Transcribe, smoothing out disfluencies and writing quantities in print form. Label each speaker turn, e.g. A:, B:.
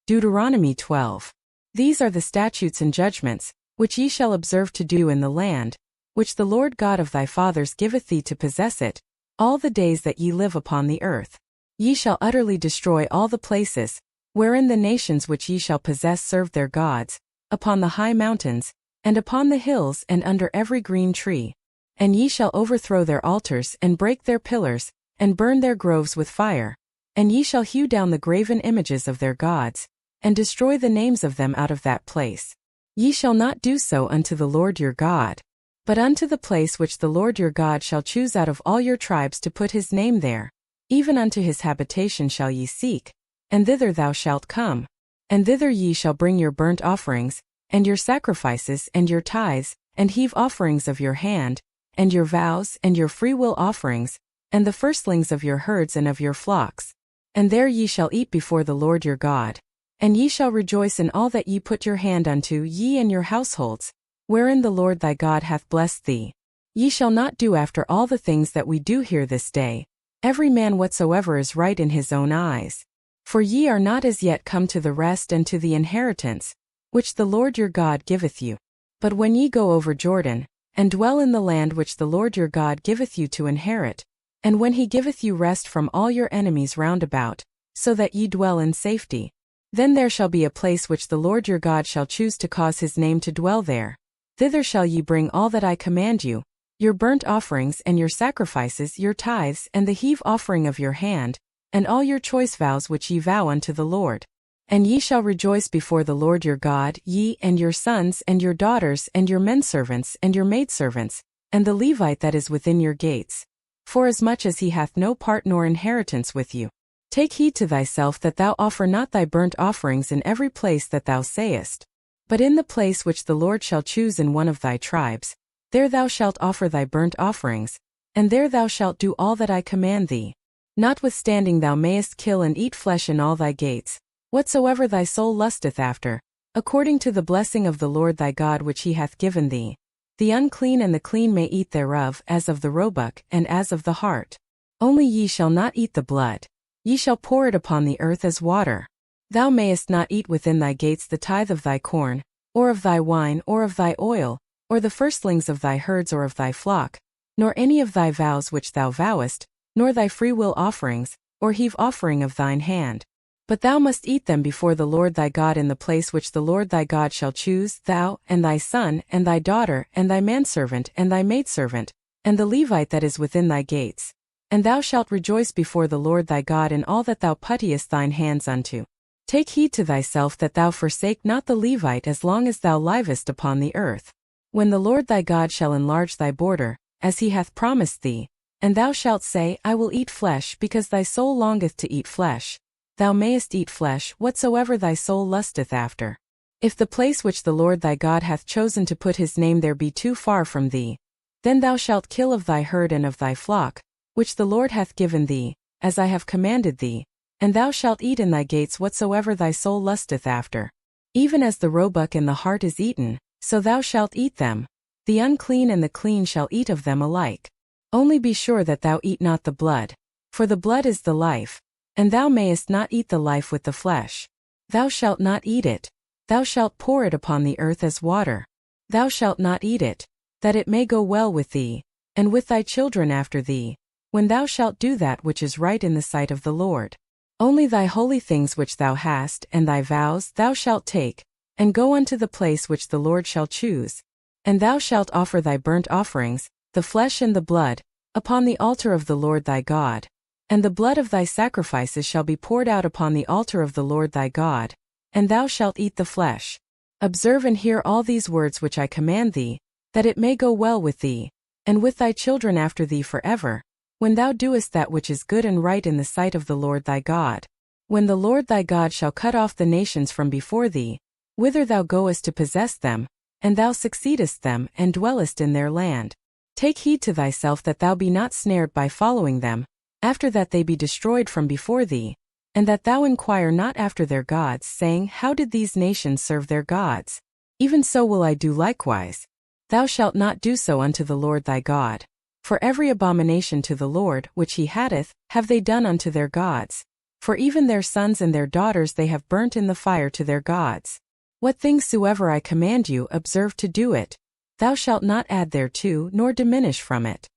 A: Deuteronomy 12. These are the statutes and judgments, which ye shall observe to do in the land, which the Lord God of thy fathers giveth thee to possess it, all the days that ye live upon the earth. Ye shall utterly destroy all the places, wherein the nations which ye shall possess serve their gods, upon the high mountains, and upon the hills and under every green tree. And ye shall overthrow their altars and break their pillars, and burn their groves with fire. And ye shall hew down the graven images of their gods, and destroy the names of them out of that place. Ye shall not do so unto the Lord your God, but unto the place which the Lord your God shall choose out of all your tribes to put his name there, even unto his habitation shall ye seek, and thither thou shalt come. And thither ye shall bring your burnt offerings, and your sacrifices, and your tithes, and heave offerings of your hand, and your vows, and your freewill offerings, and the firstlings of your herds and of your flocks. And there ye shall eat before the Lord your God. And ye shall rejoice in all that ye put your hand unto, ye and your households, wherein the Lord thy God hath blessed thee. Ye shall not do after all the things that we do here this day, every man whatsoever is right in his own eyes. For ye are not as yet come to the rest and to the inheritance, which the Lord your God giveth you. But when ye go over Jordan, and dwell in the land which the Lord your God giveth you to inherit, and when he giveth you rest from all your enemies round about, so that ye dwell in safety, then there shall be a place which the Lord your God shall choose to cause his name to dwell there. Thither shall ye bring all that I command you, your burnt offerings and your sacrifices, your tithes and the heave offering of your hand, and all your choice vows which ye vow unto the Lord. And ye shall rejoice before the Lord your God, ye and your sons and your daughters and your menservants and your maidservants, and the Levite that is within your gates, forasmuch as he hath no part nor inheritance with you. Take heed to thyself that thou offer not thy burnt offerings in every place that thou sayest, but in the place which the Lord shall choose in one of thy tribes, there thou shalt offer thy burnt offerings, and there thou shalt do all that I command thee. Notwithstanding thou mayest kill and eat flesh in all thy gates, whatsoever thy soul lusteth after, according to the blessing of the Lord thy God which he hath given thee. The unclean and the clean may eat thereof, as of the roebuck and as of the hart. Only ye shall not eat the blood. Ye shall pour it upon the earth as water. Thou mayest not eat within thy gates the tithe of thy corn, or of thy wine, or of thy oil, or the firstlings of thy herds or of thy flock, nor any of thy vows which thou vowest, nor thy freewill offerings, or heave offering of thine hand. But thou must eat them before the Lord thy God in the place which the Lord thy God shall choose, thou, and thy son, and thy daughter, and thy manservant, and thy maidservant, and the Levite that is within thy gates. And thou shalt rejoice before the Lord thy God in all that thou puttest thine hands unto. Take heed to thyself that thou forsake not the Levite as long as thou livest upon the earth. When the Lord thy God shall enlarge thy border, as he hath promised thee, and thou shalt say, I will eat flesh because thy soul longeth to eat flesh, thou mayest eat flesh whatsoever thy soul lusteth after. If the place which the Lord thy God hath chosen to put his name there be too far from thee, then thou shalt kill of thy herd and of thy flock, which the Lord hath given thee, as I have commanded thee, and thou shalt eat in thy gates whatsoever thy soul lusteth after. Even as the roebuck and the hart is eaten, so thou shalt eat them. The unclean and the clean shall eat of them alike. Only be sure that thou eat not the blood, for the blood is the life, and thou mayest not eat the life with the flesh. Thou shalt not eat it. Thou shalt pour it upon the earth as water. Thou shalt not eat it, that it may go well with thee, and with thy children after thee, when thou shalt do that which is right in the sight of the Lord. Only thy holy things which thou hast, and thy vows thou shalt take, and go unto the place which the Lord shall choose. And thou shalt offer thy burnt offerings, the flesh and the blood, upon the altar of the Lord thy God. And the blood of thy sacrifices shall be poured out upon the altar of the Lord thy God, and thou shalt eat the flesh. Observe and hear all these words which I command thee, that it may go well with thee, and with thy children after thee forever, when thou doest that which is good and right in the sight of the Lord thy God. When the Lord thy God shall cut off the nations from before thee, whither thou goest to possess them, and thou succeedest them, and dwellest in their land. Take heed to thyself that thou be not snared by following them, after that they be destroyed from before thee, and that thou inquire not after their gods, saying, How did these nations serve their gods? Even so will I do likewise. Thou shalt not do so unto the Lord thy God. For every abomination to the Lord which he hateth, have they done unto their gods. For even their sons and their daughters they have burnt in the fire to their gods. What things soever I command you, observe to do it. Thou shalt not add thereto, nor diminish from it.